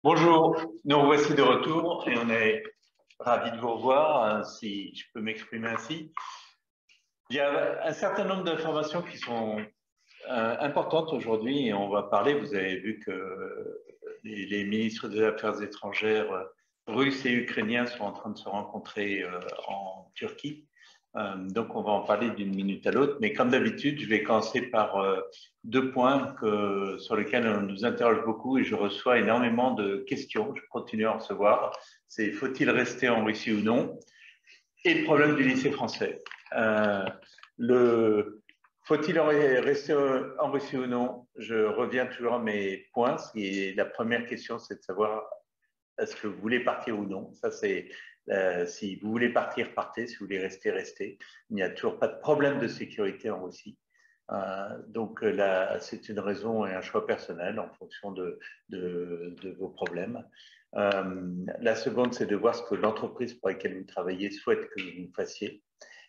Bonjour, nous voici de retour et on est ravis de vous revoir, si je peux m'exprimer ainsi. Il y a un certain nombre d'informations qui sont importantes aujourd'hui et on va parler, vous avez vu que les ministres des Affaires étrangères russes et ukrainiens sont en train de se rencontrer en Turquie. Donc, on va en parler d'une minute à l'autre. Mais comme d'habitude, je vais commencer par deux points sur lesquels on nous interroge beaucoup et je reçois énormément de questions. Je continue à en recevoir. C'est faut-il rester en Russie ou non? Et le problème du lycée français. Le, faut-il rester en Russie ou non? Je reviens toujours à mes points. La première question, c'est de savoir est-ce que vous voulez partir ou non. Ça, c'est si vous voulez partir, partez. Si vous voulez rester, restez. Il n'y a toujours pas de problème de sécurité en Russie. Donc là, c'est une raison et un choix personnel en fonction de vos problèmes. La seconde, c'est de voir ce que l'entreprise pour laquelle vous travaillez souhaite que vous fassiez.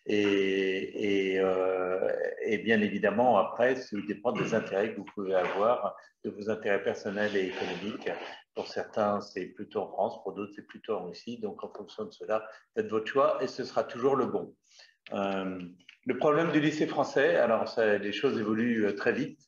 Et bien évidemment, après, ça dépend des intérêts que vous pouvez avoir, de vos intérêts personnels et économiques. Pour certains, c'est plutôt en France, pour d'autres, c'est plutôt en Russie. Donc, en fonction de cela, faites votre choix et ce sera toujours le bon. Le problème du lycée français, alors les choses évoluent très vite.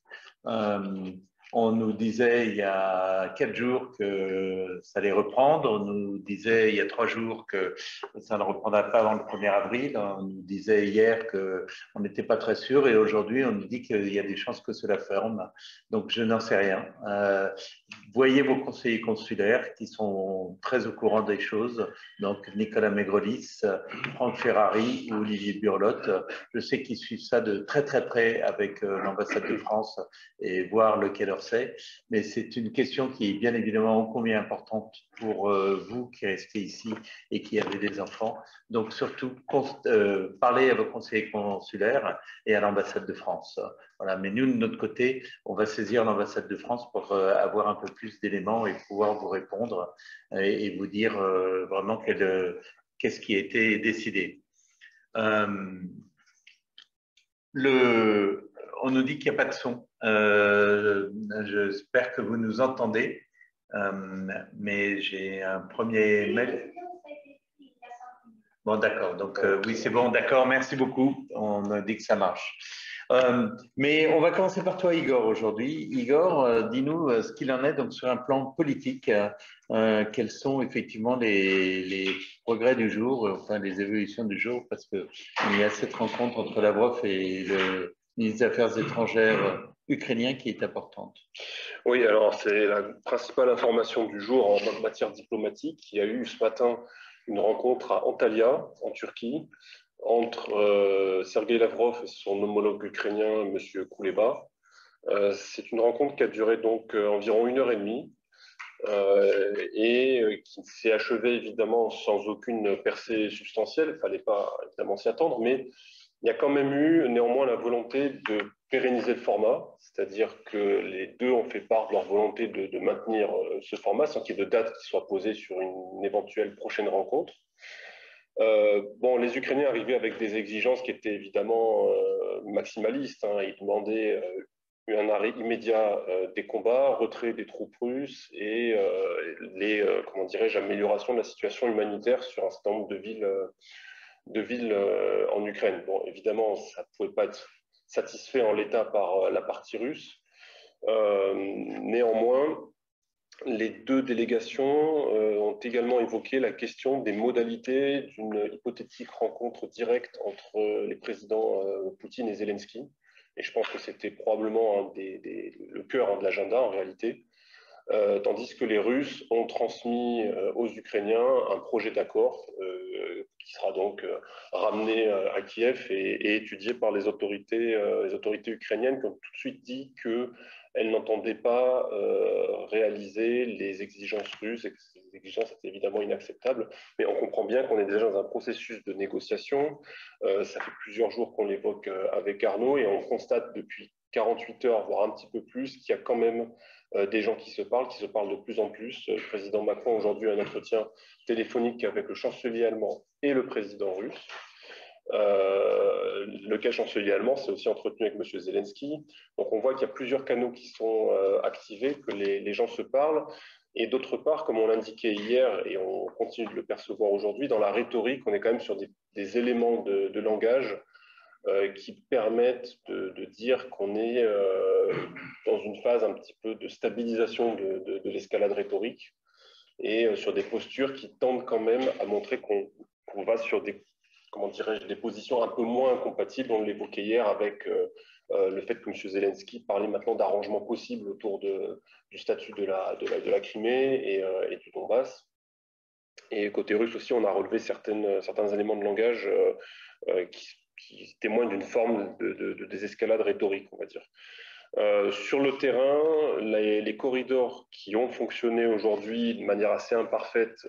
On nous disait il y a 4 jours que ça allait reprendre. On nous disait il y a 3 jours que ça ne reprendra pas avant le 1er avril. On nous disait hier qu'on n'était pas très sûr. Et aujourd'hui, on nous dit qu'il y a des chances que cela ferme. Donc, je n'en sais rien. Voyez vos conseillers consulaires qui sont très au courant des choses. Donc, Nicolas Maigrelis, Franck Ferrari ou Olivier Burlotte. Je sais qu'ils suivent ça de très très près avec l'ambassade de France et voir le Quai d'Orsay. Mais c'est une question qui est bien évidemment ô combien importante pour vous qui restez ici et qui avez des enfants. Donc surtout, parlez à vos conseillers consulaires et à l'ambassade de France. Voilà. Mais nous, de notre côté, on va saisir l'ambassade de France pour avoir un peu plus d'éléments et pouvoir vous répondre et vous dire vraiment qu'est-ce qui a été décidé. On nous dit qu'il n'y a pas de son. J'espère que vous nous entendez, mais j'ai un premier mail. Bon, d'accord. Donc, oui, c'est bon. D'accord. Merci beaucoup. On a dit que ça marche. Mais on va commencer par toi, Igor, aujourd'hui. Igor, dis-nous ce qu'il en est donc sur un plan politique. Quels sont effectivement les progrès du jour, enfin les évolutions du jour, parce qu'il y a cette rencontre entre Lavrov et le ministre des Affaires étrangères ukrainien qui est importante. Oui, alors c'est la principale information du jour en matière diplomatique. Il y a eu ce matin une rencontre à Antalya, en Turquie, entre Sergei Lavrov et son homologue ukrainien, M. Kouleba. C'est une rencontre qui a duré donc environ 1 heure et demie et qui s'est achevée évidemment sans aucune percée substantielle. Il ne fallait pas évidemment s'y attendre, mais il y a quand même eu néanmoins la volonté de pérenniser le format, c'est-à-dire que les deux ont fait part de leur volonté de maintenir ce format sans qu'il y ait de date qui soit posée sur une éventuelle prochaine rencontre. Bon, les Ukrainiens arrivaient avec des exigences qui étaient évidemment maximalistes. Hein. Ils demandaient un arrêt immédiat des combats, retrait des troupes russes et comment dirais-je, amélioration de la situation humanitaire sur un certain nombre de villes en Ukraine. Bon, évidemment, ça ne pouvait pas être satisfait en l'état par la partie russe. Néanmoins, les deux délégations ont également évoqué la question des modalités d'une hypothétique rencontre directe entre les présidents Poutine et Zelensky. Et je pense que c'était probablement le cœur de l'agenda en réalité. Tandis que les Russes ont transmis aux Ukrainiens un projet d'accord qui sera donc ramené à Kiev et étudié par les autorités ukrainiennes qui ont tout de suite dit qu'elles n'entendaient pas réaliser les exigences russes et que ces exigences étaient évidemment inacceptables. Mais on comprend bien qu'on est déjà dans un processus de négociation. Ça fait plusieurs jours qu'on l'évoque avec Arnaud et on constate depuis 48 heures, voire un petit peu plus, qu'il y a quand même des gens qui se parlent de plus en plus. Le président Macron aujourd'hui a un entretien téléphonique avec le chancelier allemand et le président russe. Le chancelier allemand s'est aussi entretenu avec M. Zelensky. Donc on voit qu'il y a plusieurs canaux qui sont activés, que les gens se parlent. Et d'autre part, comme on l'indiquait hier, et on continue de le percevoir aujourd'hui, dans la rhétorique, on est quand même sur des éléments de langage qui permettent de dire qu'on est dans une phase un petit peu de stabilisation de l'escalade rhétorique et sur des postures qui tendent quand même à montrer qu'on va sur des, comment dirais-je, des positions un peu moins incompatibles. On l'évoquait hier avec le fait que M. Zelensky parlait maintenant d'arrangements possibles autour du statut de la Crimée et du Donbass. Et côté russe aussi, on a relevé certains éléments de langage qui témoignent d'une forme de désescalade rhétorique, on va dire. Sur le terrain, les corridors qui ont fonctionné aujourd'hui de manière assez imparfaite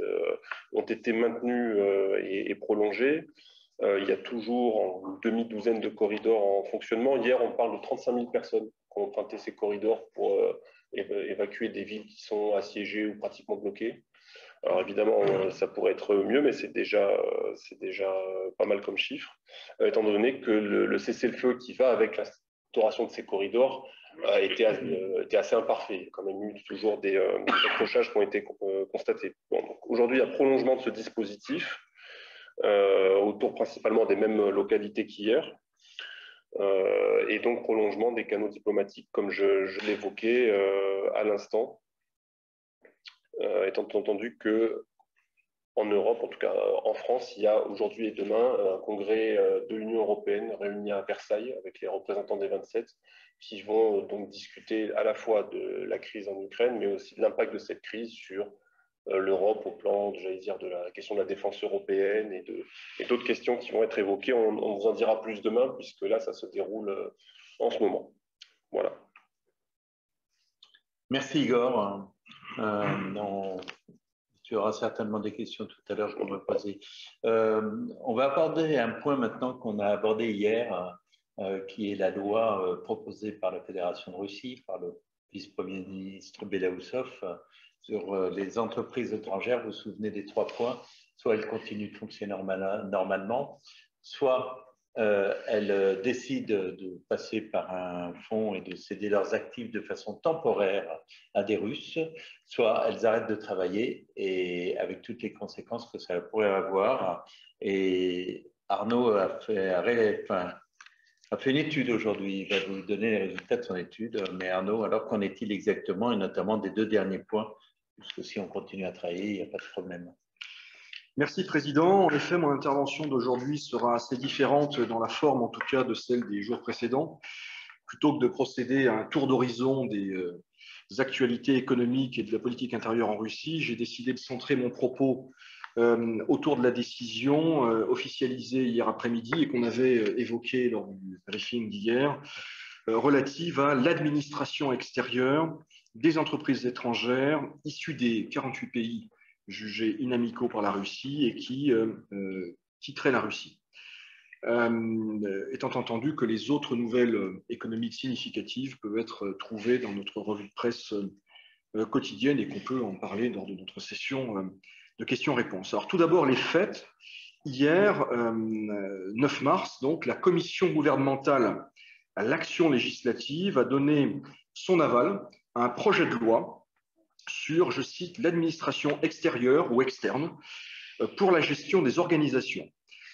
ont été maintenus et prolongés. Il y a toujours une demi-douzaine de corridors en fonctionnement. Hier, on parle de 35 000 personnes qui ont emprunté ces corridors pour évacuer des villes qui sont assiégées ou pratiquement bloquées. Alors évidemment, ça pourrait être mieux, mais c'est déjà pas mal comme chiffre, étant donné que le cessez-le-feu qui va avec l'instauration de ces corridors était assez imparfait. Il y a quand même eu toujours des accrochages qui ont été constatés. Bon, aujourd'hui, il y a prolongement de ce dispositif autour principalement des mêmes localités qu'hier. Et donc prolongement des canaux diplomatiques, comme je l'évoquais à l'instant, étant entendu que en Europe, en tout cas en France, il y a aujourd'hui et demain un congrès de l'Union européenne réuni à Versailles avec les représentants des 27 qui vont donc discuter à la fois de la crise en Ukraine, mais aussi de l'impact de cette crise sur l'Europe au plan, j'allais dire, de la question de la défense européenne et d'autres questions qui vont être évoquées. On vous en dira plus demain, puisque là, ça se déroule en ce moment. Voilà. Merci Igor. Tu auras certainement des questions tout à l'heure qu'on va poser. On va aborder un point maintenant qu'on a abordé hier, qui est la loi proposée par la Fédération de Russie, par le vice-premier ministre Belousov, sur les entreprises étrangères. Vous vous souvenez des 3 points. Soit elles continuent de fonctionner normalement, soit elles décident de passer par un fonds et de céder leurs actifs de façon temporaire à des Russes, soit elles arrêtent de travailler, et avec toutes les conséquences que ça pourrait avoir. Et Arnaud a fait une étude aujourd'hui. Il va vous donner les résultats de son étude. Mais Arnaud, alors qu'en est-il exactement, et notamment des 2 derniers points, puisque si on continue à travailler, il n'y a pas de problème. Merci, Président. En effet, mon intervention d'aujourd'hui sera assez différente dans la forme, en tout cas, de celle des jours précédents. Plutôt que de procéder à un tour d'horizon des actualités économiques et de la politique intérieure en Russie, j'ai décidé de centrer mon propos autour de la décision officialisée hier après-midi et qu'on avait évoquée lors du briefing d'hier, relative à l'administration extérieure des entreprises étrangères issues des 48 pays jugés inamicaux par la Russie et qui quitteraient la Russie. Étant entendu que les autres nouvelles économiques significatives peuvent être trouvées dans notre revue de presse quotidienne et qu'on peut en parler lors de notre session de questions-réponses. Alors tout d'abord les faits. Hier, 9 mars, donc, la commission gouvernementale à l'action législative a donné son aval à un projet de loi sur, je cite, l'administration extérieure ou externe pour la gestion des organisations.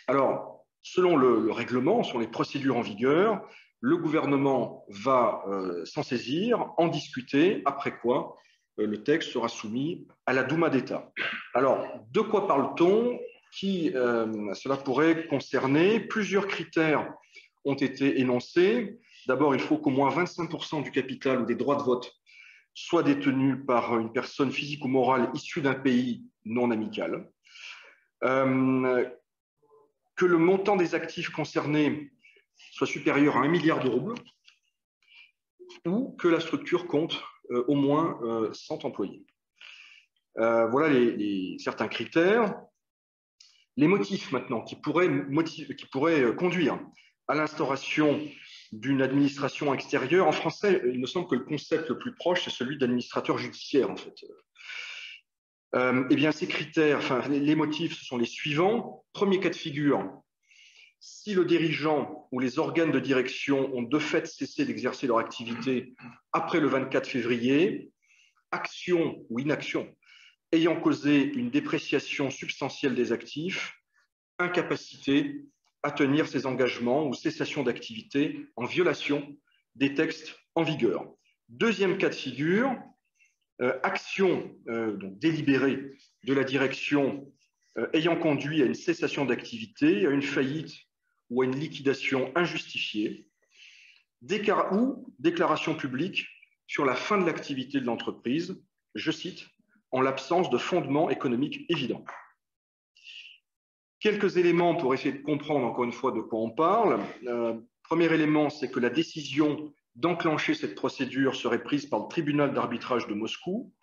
Alors, selon le règlement, selon les procédures en vigueur, le gouvernement va s'en saisir, en discuter, après quoi le texte sera soumis à la Douma d'État. Alors, de quoi parle-t-on? Cela pourrait concerner? Plusieurs critères ont été énoncés. D'abord, il faut qu'au moins 25% du capital ou des droits de vote soit détenu par une personne physique ou morale issue d'un pays non amical, que le montant des actifs concernés soit supérieur à 1 milliard de roubles, ou que la structure compte au moins 100 employés. Voilà certains critères. Les motifs maintenant qui pourraient conduire à l'instauration d'une administration extérieure. En français, il me semble que le concept le plus proche, c'est celui d'administrateur judiciaire, en fait. Eh bien, ces critères, les motifs, ce sont les suivants. Premier cas de figure, si le dirigeant ou les organes de direction ont de fait cessé d'exercer leur activité après le 24 février, action ou inaction ayant causé une dépréciation substantielle des actifs, incapacité à tenir ses engagements ou cessation d'activité en violation des textes en vigueur. Deuxième cas de figure, action donc délibérée de la direction ayant conduit à une cessation d'activité, à une faillite ou à une liquidation injustifiée, ou déclaration publique sur la fin de l'activité de l'entreprise, je cite, en l'absence de fondement économique évident. Quelques éléments pour essayer de comprendre encore une fois de quoi on parle. Premier élément, c'est que la décision d'enclencher cette procédure serait prise par le tribunal d'arbitrage de Moscou,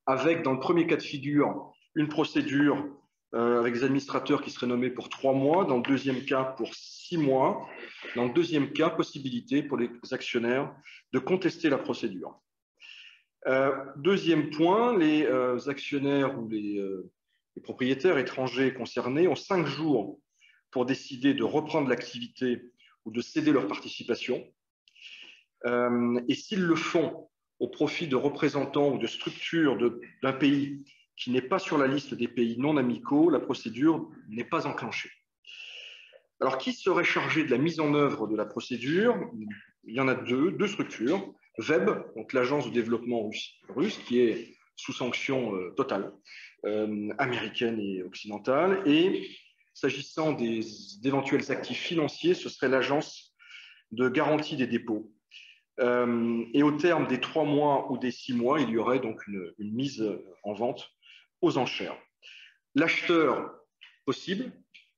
avec, dans le premier cas de figure, une procédure avec des administrateurs qui seraient nommés pour 3 mois, dans le deuxième cas pour 6 mois, dans le deuxième cas, possibilité pour les actionnaires de contester la procédure. Deuxième point, les actionnaires ou les propriétaires étrangers concernés ont 5 jours pour décider de reprendre l'activité ou de céder leur participation. Et s'ils le font au profit de représentants ou de structures d'un pays qui n'est pas sur la liste des pays non amicaux, la procédure n'est pas enclenchée. Alors, qui serait chargé de la mise en œuvre de la procédure? Il y en a deux structures. VEB, donc l'agence de développement russe, qui est sous sanction totale, américaine et occidentale. Et s'agissant d'éventuels actifs financiers, ce serait l'agence de garantie des dépôts. Et au terme des 3 mois ou des 6 mois, il y aurait donc une mise en vente aux enchères. L'acheteur possible,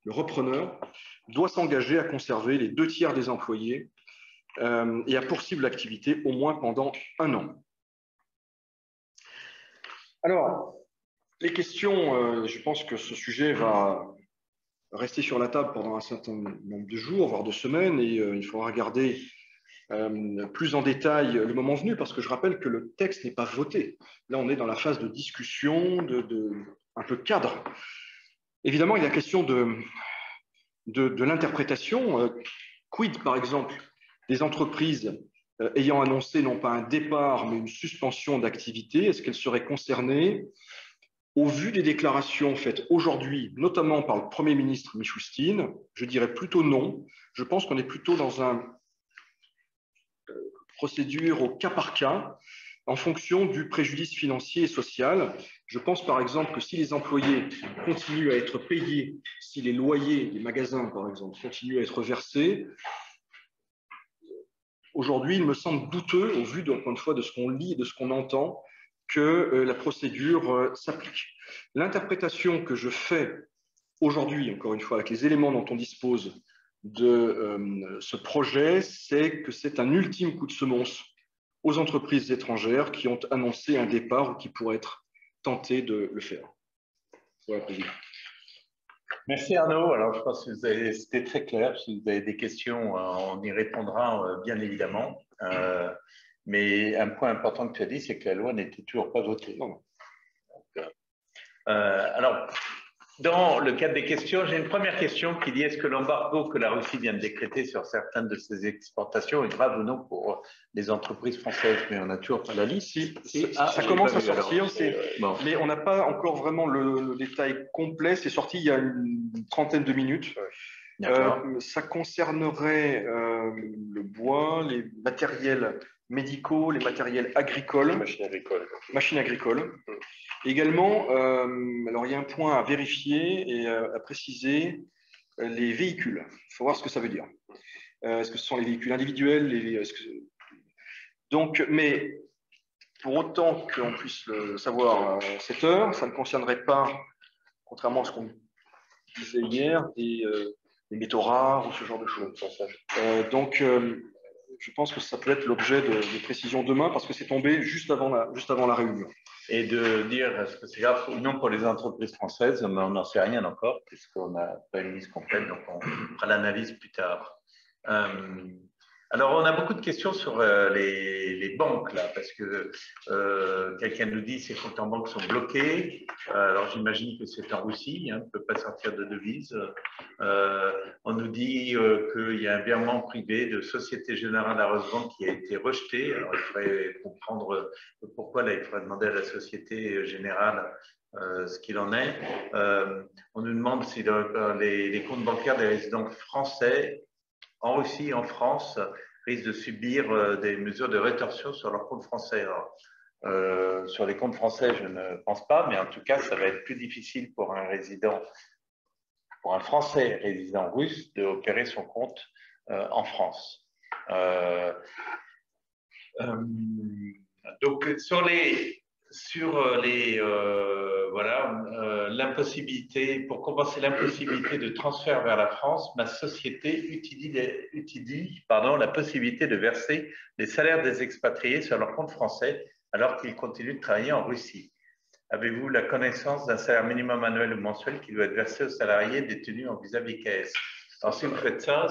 le repreneur, doit s'engager à conserver les 2 tiers des employés et à poursuivre l'activité au moins pendant 1 an. Alors, les questions, je pense que ce sujet va rester sur la table pendant un certain nombre de jours, voire de semaines, et il faudra regarder plus en détail le moment venu, parce que je rappelle que le texte n'est pas voté. Là, on est dans la phase de discussion, un peu cadre. Évidemment, il y a la question de l'interprétation. Quid, par exemple, des entreprises ayant annoncé non pas un départ, mais une suspension d'activité? Est-ce qu'elles seraient concernées? Au vu des déclarations faites aujourd'hui, notamment par le Premier ministre Mishustin, je dirais plutôt non. Je pense qu'on est plutôt dans une procédure au cas par cas, en fonction du préjudice financier et social. Je pense par exemple que si les employés continuent à être payés, si les loyers des magasins, par exemple, continuent à être versés, aujourd'hui, il me semble douteux, au vu, encore une fois, de ce qu'on lit et de ce qu'on entend, que la procédure s'applique. L'interprétation que je fais aujourd'hui, encore une fois, avec les éléments dont on dispose de ce projet, c'est que c'est un ultime coup de semonce aux entreprises étrangères qui ont annoncé un départ ou qui pourraient être tentées de le faire. Voilà, Président. Merci Arnaud. Alors, je pense que c'était très clair. Si vous avez des questions, on y répondra bien évidemment. Mais un point important que tu as dit, c'est que la loi n'était toujours pas votée. Donc, alors, dans le cadre des questions, j'ai une première question qui dit: est-ce que l'embargo que la Russie vient de décréter sur certaines de ses exportations est grave ou non pour les entreprises françaises? Mais on n'a toujours pas la liste. Ça commence à sortir, bon. Mais on n'a pas encore vraiment le détail complet. C'est sorti il y a une trentaine de minutes. Ça concernerait le bois, les matériels médicaux, les matériels agricoles. Machines agricoles. Également, alors il y a un point à vérifier et à préciser, les véhicules. Il faut voir ce que ça veut dire. Est-ce que ce sont les véhicules individuels? Donc, mais pour autant qu'on puisse le savoir à cette heure, ça ne concernerait pas, contrairement à ce qu'on disait hier, des métaux rares ou ce genre de choses. Donc, je pense que ça peut être l'objet de précision demain, parce que c'est tombé juste avant la réunion. Et de dire est-ce que c'est grave ou non pour les entreprises françaises, mais on n'en sait rien encore, puisqu'on n'a pas une liste complète, donc on fera l'analyse plus tard. Alors, on a beaucoup de questions sur les banques, là, parce que quelqu'un nous dit que ces comptes en banque sont bloqués. Alors, j'imagine que c'est en Russie, hein, on ne peut pas sortir de devise. On nous dit qu'il y a un virement privé de Société Générale Arrosement qui a été rejeté. Alors, il faudrait comprendre pourquoi. Là, il faudrait demander à la Société Générale ce qu'il en est. On nous demande si les comptes bancaires des résidents français en Russie et en France risquent de subir des mesures de rétorsion sur leurs comptes français. Alors, sur les comptes français, je ne pense pas, mais en tout cas, ça va être plus difficile pour un Français résident russe d'opérer son compte en France. Donc, l'impossibilité, pour compenser l'impossibilité de transfert vers la France, ma société utilise la possibilité de verser les salaires des expatriés sur leur compte français alors qu'ils continuent de travailler en Russie. Avez-vous la connaissance d'un salaire minimum annuel ou mensuel qui doit être versé aux salariés détenus en visa VKS? Alors, si vous faites ça,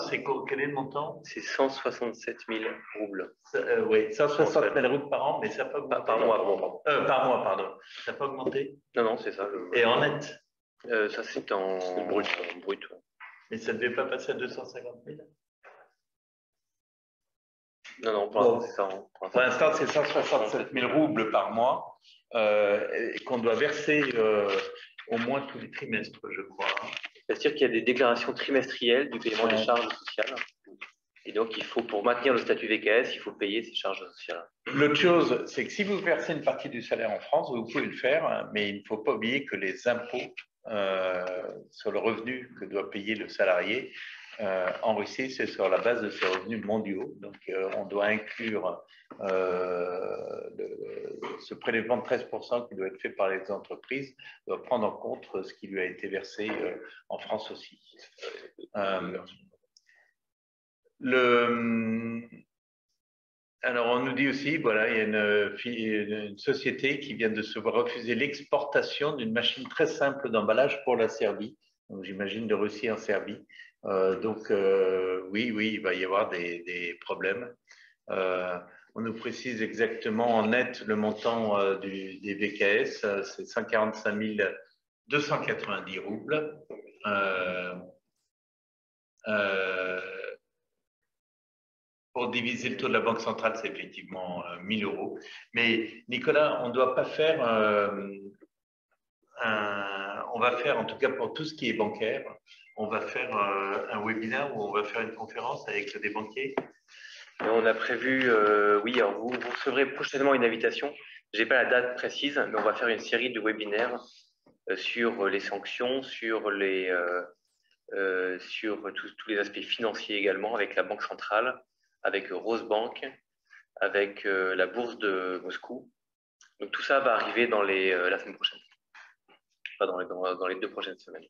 quel est le montant? C'est 167 000 roubles. Oui, 160 000 roubles par an, mais ça n'a pas augmenté. Par mois, pardon. Ça n'a pas augmenté? Non, c'est ça. Et en net? Ça, c'est en brut. Ouais. Mais ça ne devait pas passer à 250 000? Non, c'est ça. Pour l'instant, c'est 167 000 roubles par mois qu'on doit verser au moins tous les trimestres, je crois. C'est-à-dire qu'il y a des déclarations trimestrielles du paiement des charges sociales. Et donc, pour maintenir le statut VKS, il faut payer ces charges sociales. L'autre chose, c'est que si vous versez une partie du salaire en France, vous pouvez le faire, mais il ne faut pas oublier que les impôts sur le revenu que doit payer le salarié en Russie, c'est sur la base de ses revenus mondiaux. Donc, on doit inclure ce prélèvement de 13% qui doit être fait par les entreprises, doit prendre en compte ce qui lui a été versé en France aussi. Alors, on nous dit aussi, voilà, il y a une société qui vient de se voir refuser l'exportation d'une machine très simple d'emballage pour la Serbie. Donc, j'imagine de Russie en Serbie. Oui, il va y avoir des problèmes. On nous précise exactement en net le montant des VKS, c'est 145 290 roubles. Pour diviser le taux de la Banque centrale, c'est effectivement 1 000 euros. Mais Nicolas, on ne doit pas faire on va faire, en tout cas pour tout ce qui est bancaire, on va faire un webinaire où on va faire une conférence avec des banquiers. On a prévu, oui, alors vous recevrez prochainement une invitation. Je n'ai pas la date précise, mais on va faire une série de webinaires sur les sanctions, sur tous les aspects financiers également, avec la Banque centrale, avec Rosebank, avec la bourse de Moscou. Donc tout ça va arriver dans la semaine prochaine, enfin dans les 2 prochaines semaines.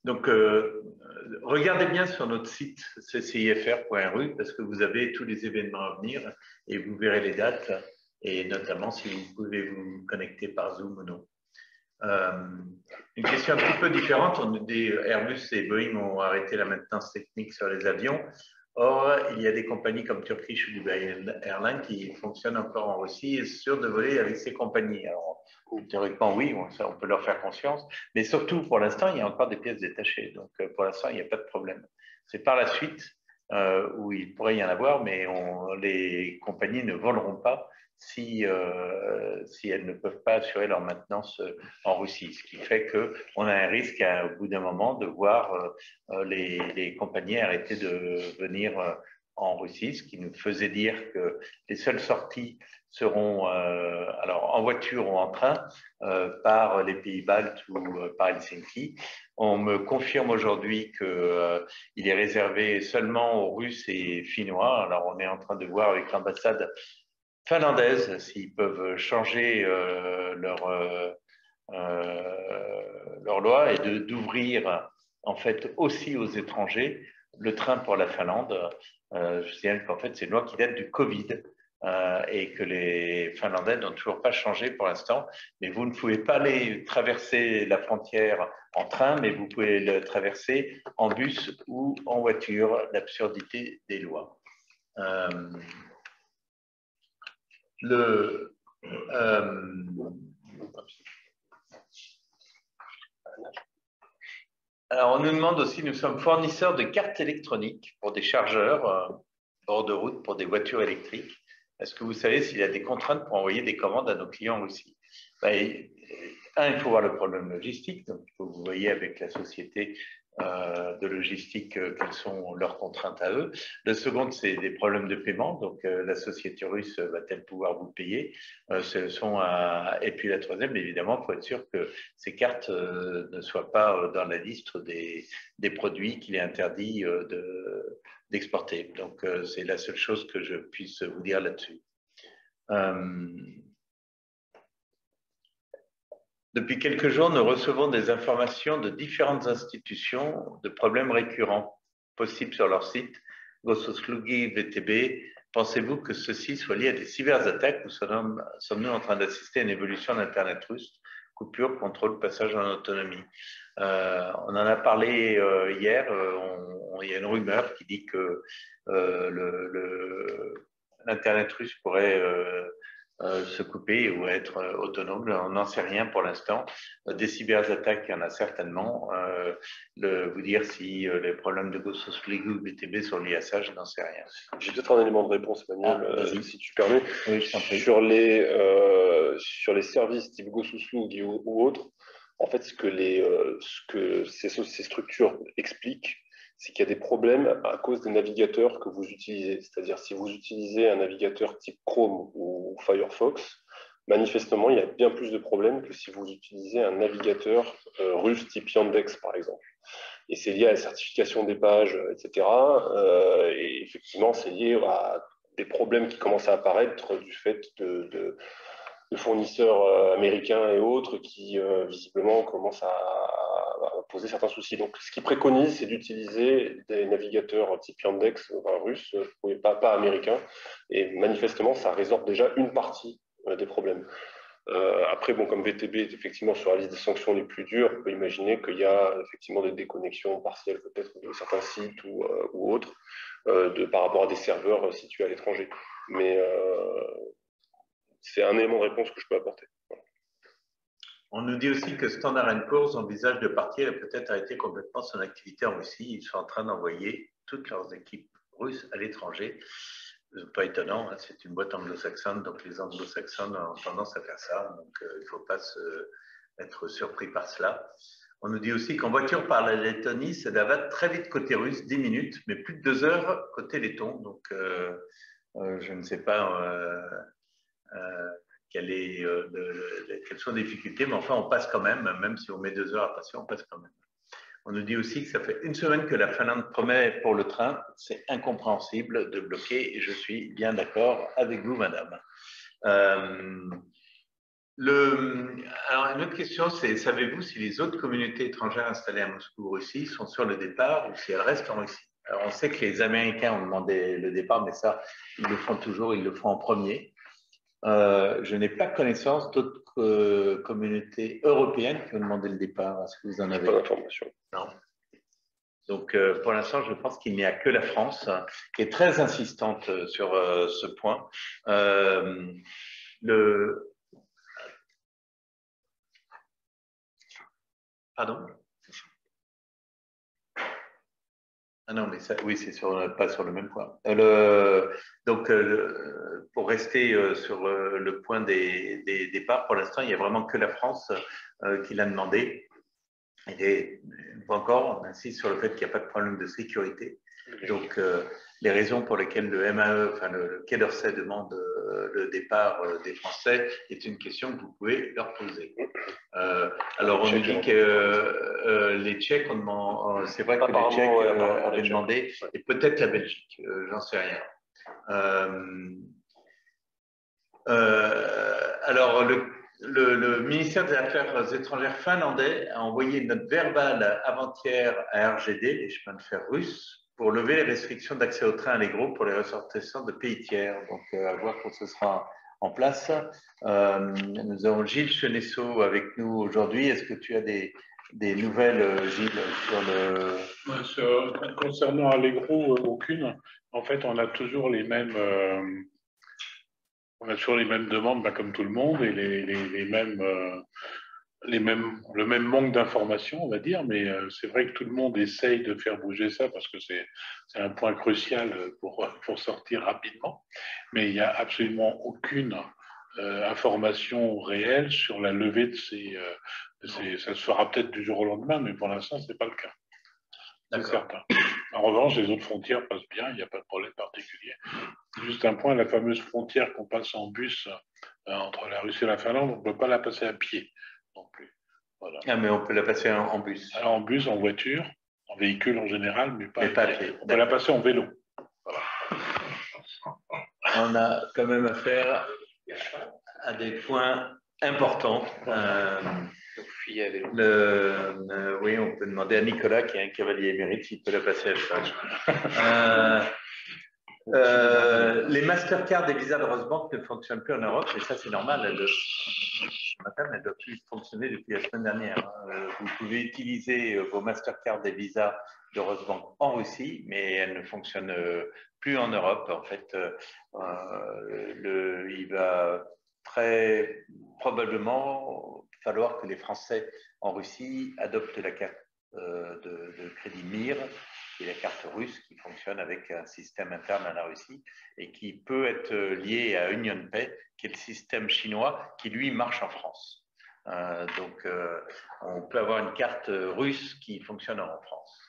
Donc, regardez bien sur notre site ccifr.ru parce que vous avez tous les événements à venir et vous verrez les dates et notamment si vous pouvez vous connecter par Zoom ou non. Une question un petit peu différente. On nous dit Airbus et Boeing ont arrêté la maintenance technique sur les avions. Or, il y a des compagnies comme Turkish ou Dubai Airlines qui fonctionnent encore en Russie et sont sûres de voler avec ces compagnies. Alors, théoriquement, oui, on peut leur faire confiance, mais surtout, pour l'instant, il y a encore des pièces détachées. Donc, pour l'instant, il n'y a pas de problème. C'est par la suite où il pourrait y en avoir, mais les compagnies ne voleront pas si elles ne peuvent pas assurer leur maintenance en Russie. Ce qui fait qu'on a un risque, au bout d'un moment, de voir les compagnies arrêter de venir en Russie, ce qui nous faisait dire que les seules sorties seront alors en voiture ou en train par les pays baltes ou par Helsinki. On me confirme aujourd'hui qu'il est réservé seulement aux Russes et Finnois. Alors on est en train de voir avec l'ambassade finlandaise s'ils peuvent changer leur loi et d'ouvrir en fait aussi aux étrangers le train pour la Finlande. Je signale qu'en fait c'est une loi qui date du Covid. et que les Finlandais n'ont toujours pas changé pour l'instant. Mais vous ne pouvez pas aller traverser la frontière en train, mais vous pouvez le traverser en bus ou en voiture, l'absurdité des lois. Alors, on nous demande aussi, nous sommes fournisseurs de cartes électroniques pour des chargeurs bord de route pour des voitures électriques. Est-ce que vous savez s'il y a des contraintes pour envoyer des commandes à nos clients en Russie? Il faut voir le problème logistique. Donc, vous voyez avec la société de logistique quelles sont leurs contraintes à eux. Le second, c'est des problèmes de paiement. Donc, la société russe va-t-elle pouvoir vous payer? Et puis la troisième, évidemment, il faut être sûr que ces cartes ne soient pas dans la liste des produits qu'il est interdit d'exporter. Donc, c'est la seule chose que je puisse vous dire là-dessus. Depuis quelques jours, nous recevons des informations de différentes institutions de problèmes récurrents possibles sur leur site, Gososlugi, VTB. Pensez-vous que ceci soit lié à des cyberattaques ou sommes-nous en train d'assister à une évolution d'Internet russe? Coupure, contrôle, passage en autonomie. On en a parlé hier. Il y a une rumeur qui dit que l'Internet russe pourrait se couper ou être autonome. On n'en sait rien pour l'instant. Des cyberattaques, il y en a certainement. Vous dire si les problèmes de Gososlugi ou BTB sont liés à ça, je n'en sais rien. J'ai peut-être un élément de réponse, Emmanuel, si tu permets. Oui, je t'en prie. Sur les services type Gososlugi ou autres, en fait, ce que ces structures expliquent, c'est qu'il y a des problèmes à cause des navigateurs que vous utilisez. C'est-à-dire, si vous utilisez un navigateur type Chrome ou Firefox, manifestement, il y a bien plus de problèmes que si vous utilisez un navigateur russe type Yandex, par exemple. Et c'est lié à la certification des pages, etc. Et effectivement, c'est lié à des problèmes qui commencent à apparaître du fait de fournisseurs américains et autres qui, visiblement, commencent à poser certains soucis. Donc, ce qu'ils préconisent, c'est d'utiliser des navigateurs type Yandex, russes, pas américains. Et manifestement, ça résorbe déjà une partie des problèmes. Après, bon, comme VTB est effectivement sur la liste des sanctions les plus dures, on peut imaginer qu'il y a effectivement des déconnexions partielles peut-être de certains sites ou autres par rapport à des serveurs situés à l'étranger. Mais c'est un élément de réponse que je peux apporter. Voilà. On nous dit aussi que Standard & Poor's envisage de partir et peut-être arrêter complètement son activité en Russie. Ils sont en train d'envoyer toutes leurs équipes russes à l'étranger. Pas étonnant, hein, c'est une boîte anglo-saxonne, donc les anglo-saxons ont tendance à faire ça, donc il ne faut pas être surpris par cela. On nous dit aussi qu'en voiture par la Lettonie, ça va très vite côté russe, 10 minutes, mais plus de 2 heures côté letton, donc je ne sais pas quelles sont les difficultés, mais enfin on passe quand même si on met 2 heures à passer, on passe quand même. On nous dit aussi que ça fait 1 semaine que la Finlande promet pour le train. C'est incompréhensible de bloquer et je suis bien d'accord avec vous, madame. Alors, une autre question, c'est savez-vous si les autres communautés étrangères installées à Moscou, Russie, sont sur le départ ou si elles restent en Russie? Alors, on sait que les Américains ont demandé le départ, mais ça, ils le font toujours, ils le font en premier. Je n'ai pas connaissance d'autres communautés européennes qui ont demandé le départ. Est-ce que vous en avez? Pas d'informations. Non. Donc, pour l'instant, je pense qu'il n'y a que la France qui est très insistante sur ce point. Pardon? Ah non, mais ça, oui, c'est pas sur le même point. Donc, pour rester sur le point des départs, pour l'instant, il n'y a vraiment que la France qui l'a demandé. Et encore, on insiste sur le fait qu'il n'y a pas de problème de sécurité. Donc, les raisons pour lesquelles le MAE, enfin le Quai d'Orsay demande le départ des Français est une question que vous pouvez leur poser. Alors, on nous dit que les Tchèques, c'est vrai que les Tchèques avaient demandé, et peut-être la Belgique, j'en sais rien. Alors, le ministère des Affaires étrangères finlandais a envoyé une note verbale avant-hier à RGD, les chemins de fer russes, pour lever les restrictions d'accès au train allégro pour les ressortissants de pays tiers. Donc, à voir quand ce sera en place. Nous avons Gilles Chenesso avec nous aujourd'hui. Est-ce que tu as des nouvelles, Gilles, sur le… Concernant Allegro, aucune. En fait, on a toujours les mêmes, demandes, comme tout le monde, et le même manque d'informations, on va dire. Mais c'est vrai que tout le monde essaye de faire bouger ça parce que c'est un point crucial pour sortir rapidement. Mais il n'y a absolument aucune information réelle sur la levée de ces. Ça se fera peut-être du jour au lendemain, mais pour l'instant, ce n'est pas le cas. C'est certain. En revanche, les autres frontières passent bien, il n'y a pas de problème particulier. Juste un point, la fameuse frontière qu'on passe en bus entre la Russie et la Finlande, on ne peut pas la passer à pied non plus. Voilà. Ah, mais on peut la passer en bus. Alors en bus, en voiture, en véhicule en général, mais pas à pied. On peut la passer en vélo. Voilà. On a quand même affaire à des points importants. Oui, on peut demander à Nicolas, qui est un cavalier émérite, s'il peut la passer à cheval. Les Mastercard et Visa de Rosebank ne fonctionnent plus en Europe, et ça c'est normal. Elles ne doivent plus fonctionner depuis la semaine dernière. Vous pouvez utiliser vos Mastercard et Visa de Rosebank en Russie, mais elles ne fonctionnent plus en Europe. En fait, il va très probablement falloir que les Français en Russie adoptent la carte de crédit MIR, qui est la carte russe qui fonctionne avec un système interne à la Russie et qui peut être lié à UnionPay, qui est le système chinois qui, lui, marche en France. Donc, on peut avoir une carte russe qui fonctionne en France.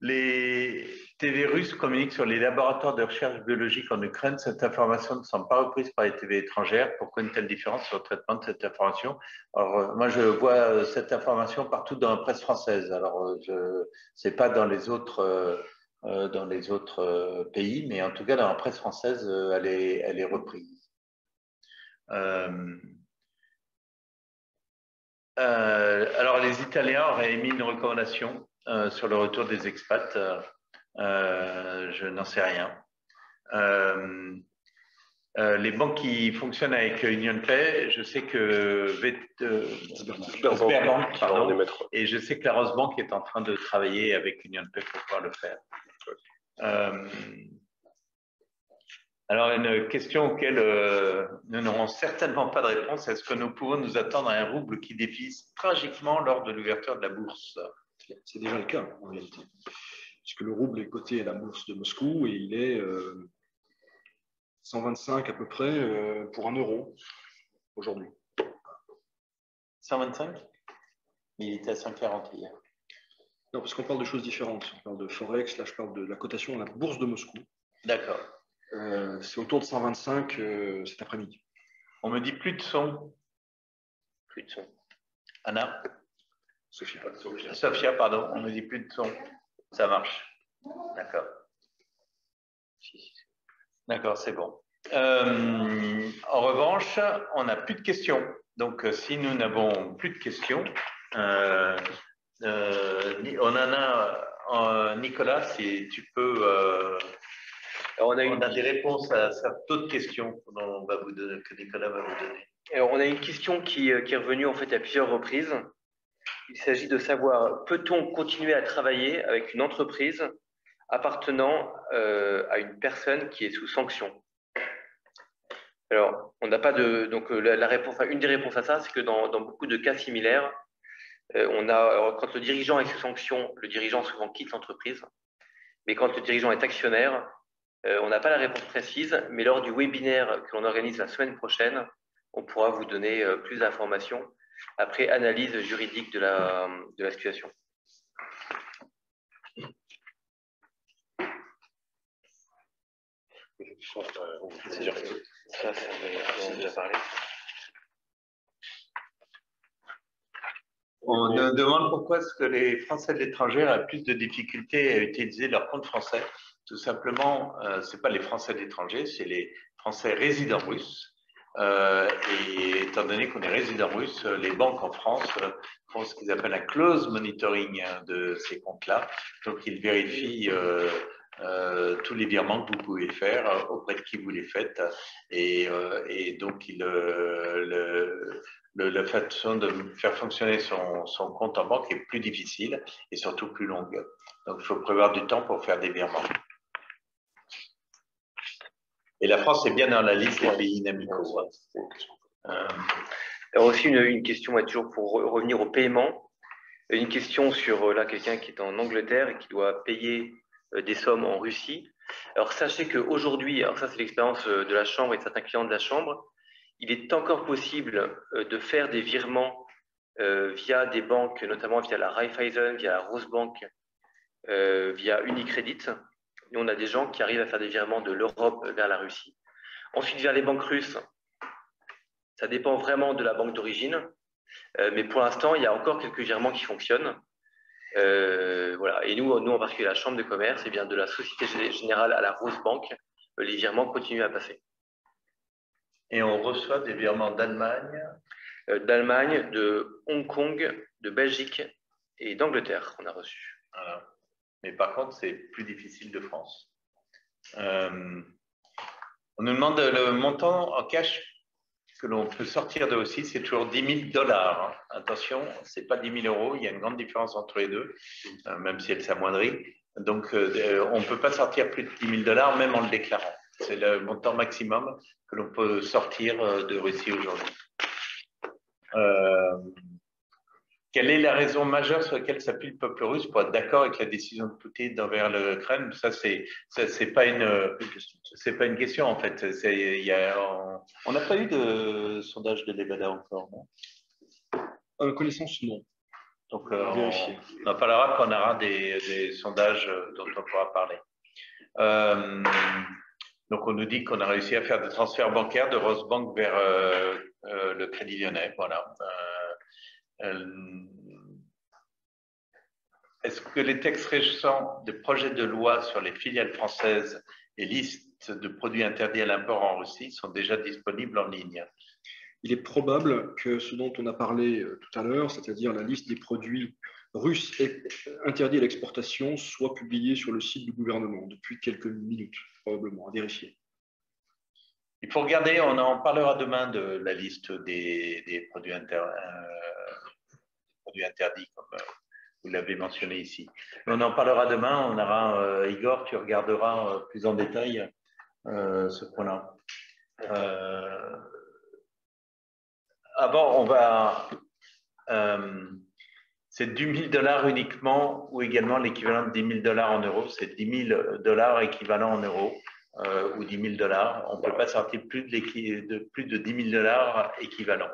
Les TV russes communiquent sur les laboratoires de recherche biologique en Ukraine. Cette information ne semble pas reprise par les TV étrangères. Pourquoi une telle différence sur le traitement de cette information? Alors, moi, je vois cette information partout dans la presse française. Alors, je sais pas dans les autres pays, mais en tout cas, dans la presse française, elle est reprise. Alors, les Italiens auraient émis une recommandation sur le retour des expats, je n'en sais rien. Les banques qui fonctionnent avec UnionPay, je sais que Sberbank, pardon, et je sais que la Rosebank est en train de travailler avec UnionPay pour pouvoir le faire. Alors, une question auquel nous n'aurons certainement pas de réponse, est-ce que nous pouvons nous attendre à un rouble qui dévisse tragiquement lors de l'ouverture de la bourse? C'est déjà le cas, en réalité. Puisque le rouble est coté à la bourse de Moscou et il est 125 à peu près pour 1 euro aujourd'hui. 125? Il était à 140 hier. Non, parce qu'on parle de choses différentes. On parle de Forex, là je parle de la cotation à la bourse de Moscou. D'accord. C'est autour de 125 cet après-midi. On me dit plus de son. Plus de son. Anna? Sophia. Sophia, pardon, on me dit plus de son. Ça marche. D'accord. D'accord, c'est bon. En revanche, on n'a plus de questions. Donc, si nous n'avons plus de questions, on en a, Nicolas, si tu peux. Alors on a des réponses à d'autres questions que Nicolas va vous donner. Alors, on a une question qui est revenue en fait à plusieurs reprises. Il s'agit de savoir, peut-on continuer à travailler avec une entreprise appartenant à une personne qui est sous sanction? Alors, on n'a pas de… Donc, la réponse, une des réponses à ça, c'est que dans beaucoup de cas similaires, quand le dirigeant est sous sanction, le dirigeant souvent quitte l'entreprise. Mais quand le dirigeant est actionnaire, on n'a pas la réponse précise, mais lors du webinaire que l'on organise la semaine prochaine, on pourra vous donner plus d'informations après analyse juridique de la situation. Ça, on a déjà parlé. On me demande pourquoi est-ce que les Français de l'étranger ont plus de difficultés à utiliser leur compte français. Tout simplement, ce n'est pas les Français de l'étranger, c'est les Français résidents russes Et étant donné qu'on est résident russe, les banques en France font ce qu'ils appellent un close monitoring de ces comptes-là. Donc, ils vérifient tous les virements que vous pouvez faire, auprès de qui vous les faites. Et donc, la façon de faire fonctionner son compte en banque est plus difficile et surtout plus longue. Donc, il faut prévoir du temps pour faire des virements. Et la France est bien dans la liste des pays inamicaux. Alors aussi une question, toujours pour revenir au paiement, une question sur là quelqu'un qui est en Angleterre et qui doit payer des sommes en Russie. Alors sachez qu'aujourd'hui, alors ça c'est l'expérience de la Chambre et de certains clients de la Chambre, il est encore possible de faire des virements via des banques, notamment via la Raiffeisen, via la Rosebank, via Unicredit. Nous, on a des gens qui arrivent à faire des virements de l'Europe vers la Russie. Ensuite, vers les banques russes, ça dépend vraiment de la banque d'origine. Mais pour l'instant, il y a encore quelques virements qui fonctionnent. Voilà. Et nous, en particulier la Chambre de commerce, et bien de la Société Générale à la Rosebank, les virements continuent à passer. Et on reçoit des virements d'Allemagne, de Hong Kong, de Belgique et d'Angleterre qu'on a reçu. Voilà. Mais par contre, c'est plus difficile de France. On nous demande le montant en cash que l'on peut sortir de aussi, c'est toujours 10 000 $. Hein. Attention, ce n'est pas 10 000 €, il y a une grande différence entre les deux, même si elle s'amoindrit. Donc, on ne peut pas sortir plus de 10 000 $, même en le déclarant. C'est le montant maximum que l'on peut sortir de Russie aujourd'hui. Quelle est la raison majeure sur laquelle s'appuie le peuple russe pour être d'accord avec la décision de Poutine envers le Kremlin? Ça, c'est pas une question en fait. On n'a pas eu de sondage de Levada encore, non? Connaissance, non. Donc, on en parlera quand on aura des sondages dont on pourra parler. Donc, on nous dit qu'on a réussi à faire des transferts bancaires de Rosebank vers le Crédit Lyonnais. Voilà. Est-ce que les textes récents des projets de loi sur les filiales françaises et listes de produits interdits à l'import en Russie sont déjà disponibles en ligne? Il est probable que ce dont on a parlé tout à l'heure, c'est-à-dire la liste des produits russes interdits à l'exportation, soit publiée sur le site du gouvernement depuis quelques minutes, probablement, à vérifier. Il faut regarder, on en parlera demain de la liste des produits interdits, comme vous l'avez mentionné ici. On en parlera demain, on aura, Igor, tu regarderas plus en détail ce point-là. Avant, on va... c'est du 1000 $ uniquement ou également l'équivalent de 10 000 $ en euros. C'est 10 000 $ équivalent en euros ou 10 000 $. On ne peut pas sortir plus de 10 000 $ équivalent.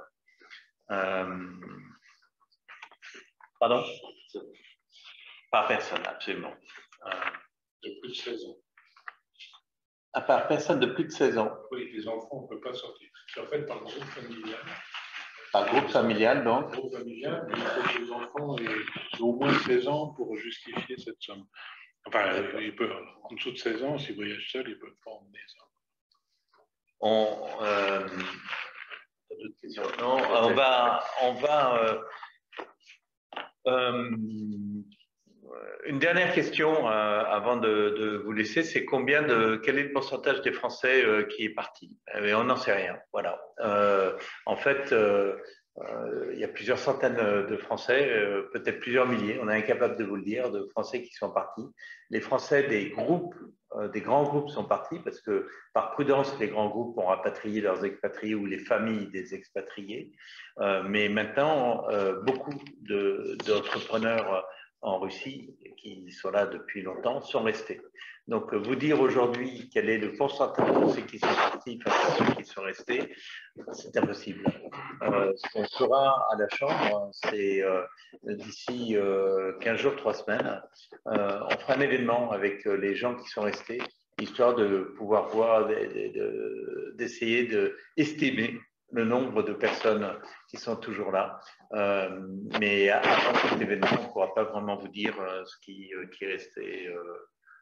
Pardon? Par personne, absolument. De plus de 16 ans. Par personne de plus de 16 ans. Oui, les enfants, on ne peut pas sortir. C'est en fait par groupe familial. Par groupe familial, donc. Par groupe familial, il faut que les enfants aient au moins 16 ans pour justifier cette somme. Enfin, ils peuvent, en dessous de 16 ans, s'ils voyagent seuls, ils ne peuvent pas emmener ça. Non, une dernière question avant de vous laisser, c'est quel est le pourcentage des Français qui est parti? On n'en sait rien. Voilà. En fait, il y a plusieurs centaines de Français, peut-être plusieurs milliers, on est incapable de vous le dire, de Français qui sont partis. Les Français des grands groupes sont partis parce que par prudence, les grands groupes ont rapatrié leurs expatriés ou les familles des expatriés. Mais maintenant, beaucoup d'entrepreneurs en Russie, qui sont là depuis longtemps, sont restés. Donc, vous dire aujourd'hui quel est le pourcentage de ceux qui sont partis face à ceux qui sont restés, c'est impossible. Ce qu'on fera à la Chambre, c'est d'ici 15 jours, 3 semaines, on fera un événement avec les gens qui sont restés, histoire de pouvoir voir, d'essayer d'estimer le nombre de personnes qui sont toujours là. Mais avant cet événement, on ne pourra pas vraiment vous dire ce qui est resté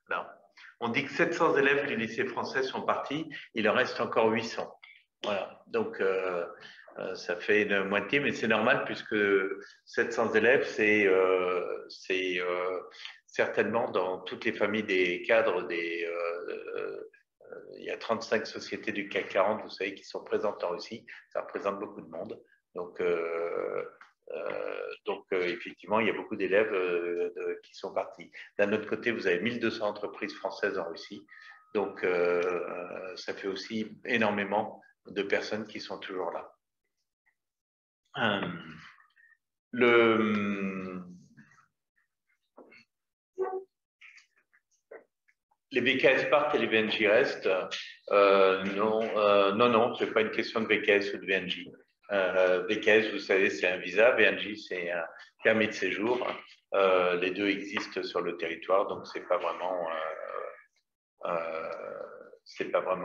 là. On dit que 700 élèves du lycée français sont partis, il en reste encore 800. Voilà, donc ça fait une moitié, mais c'est normal puisque 700 élèves, c'est certainement dans toutes les familles des cadres, il y a 35 sociétés du CAC 40, vous savez, qui sont présentes en Russie, ça représente beaucoup de monde. Donc effectivement, il y a beaucoup d'élèves qui sont partis. D'un autre côté, vous avez 1200 entreprises françaises en Russie, donc ça fait aussi énormément de personnes qui sont toujours là. Les BKS partent et les VNJ restent. Non, ce n'est pas une question de BKS ou de VNJ. BKS, vous savez, c'est un visa. VNJ, c'est un permis de séjour. Les deux existent sur le territoire, donc ce n'est pas vraiment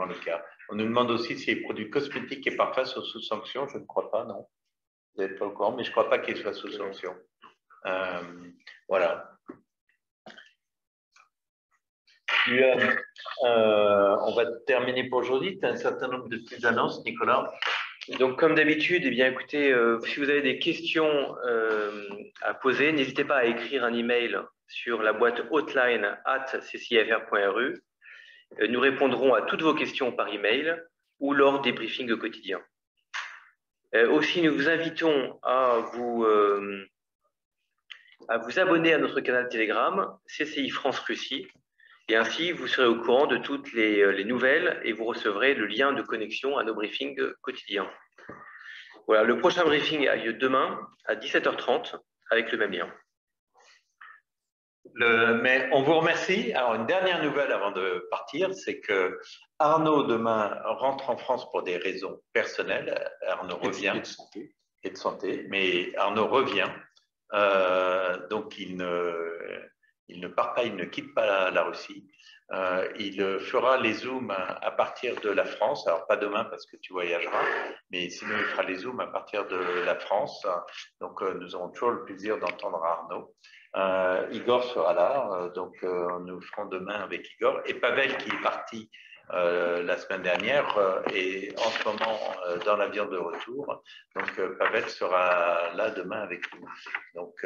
le cas. On nous demande aussi si les produits cosmétiques et parfums sont sous sanction. Je ne crois pas, non. Vous n'êtes pas au courant, mais je ne crois pas qu'ils soient sous sanction. Voilà. On va terminer pour aujourd'hui. Tu as un certain nombre de petites annonces, Nicolas. Donc, comme d'habitude, eh bien, écoutez, si vous avez des questions à poser, n'hésitez pas à écrire un email sur la boîte hotline@ccifr.ru. Nous répondrons à toutes vos questions par email ou lors des briefings quotidiens. Aussi, nous vous invitons à vous abonner à notre canal Telegram CCI France Russie. Et ainsi, vous serez au courant de toutes les nouvelles et vous recevrez le lien de connexion à nos briefings quotidiens. Voilà, le prochain briefing a lieu demain à 17h30 avec le même lien. Mais on vous remercie. Alors, une dernière nouvelle avant de partir, c'est que Arnaud, demain, rentre en France pour des raisons personnelles. Arnaud revient. Et de santé. Mais Arnaud revient. Donc, il ne part pas, il ne quitte pas la Russie. Il fera les Zooms à partir de la France. Alors, pas demain parce que tu voyageras, mais sinon, il fera les Zooms à partir de la France. Donc, nous aurons toujours le plaisir d'entendre Arnaud. Igor sera là, donc nous ferons demain avec Igor. Et Pavel, qui est parti la semaine dernière, est en ce moment dans l'avion de retour. Donc, Pavel sera là demain avec nous. Donc,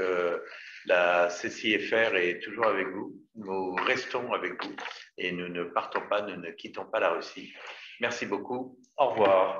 la CCIFR est toujours avec vous. Nous restons avec vous et nous ne partons pas, nous ne quittons pas la Russie. Merci beaucoup. Au revoir.